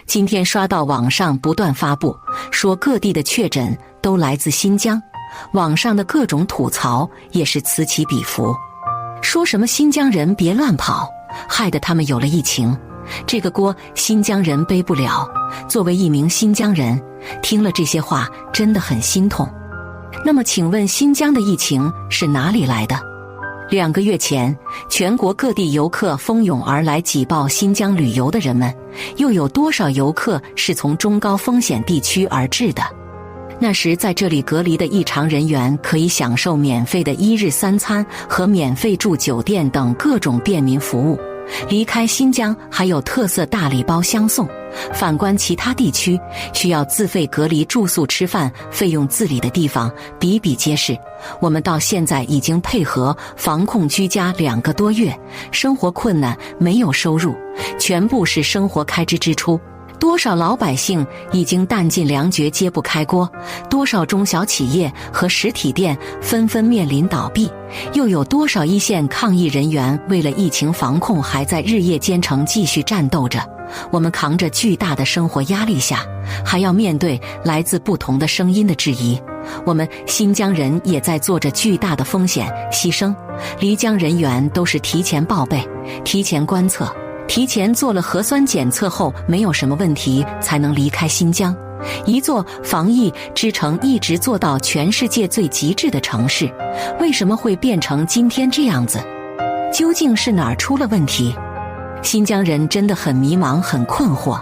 今天刷到网上不断发布，说各地的确诊都来自新疆，网上的各种吐槽也是此起彼伏，说什么新疆人别乱跑，害得他们有了疫情，这个锅新疆人背不了。作为一名新疆人，听了这些话真的很心痛。那么请问新疆的疫情是哪里来的？2个月前，全国各地游客蜂拥而来挤爆新疆旅游的人们，又有多少游客是从中高风险地区而至的？那时在这里隔离的异常人员可以享受免费的1日3餐和免费住酒店等各种便民服务，离开新疆还有特色大礼包相送。反观其他地区，需要自费隔离住宿吃饭费用自理的地方比比皆是。我们到现在已经配合防控居家2个多月，生活困难，没有收入，全部是生活开支支出。多少老百姓已经弹尽粮绝揭不开锅，多少中小企业和实体店纷纷面临倒闭，又有多少一线抗疫人员为了疫情防控还在日夜兼程继续战斗着。我们扛着巨大的生活压力下，还要面对来自不同的声音的质疑。我们新疆人也在做着巨大的风险牺牲，离疆人员都是提前报备、提前观测、提前做了核酸检测后没有什么问题才能离开新疆。一座防疫之城一直做到全世界最极致的城市，为什么会变成今天这样子？究竟是哪儿出了问题？新疆人真的很迷茫，很困惑。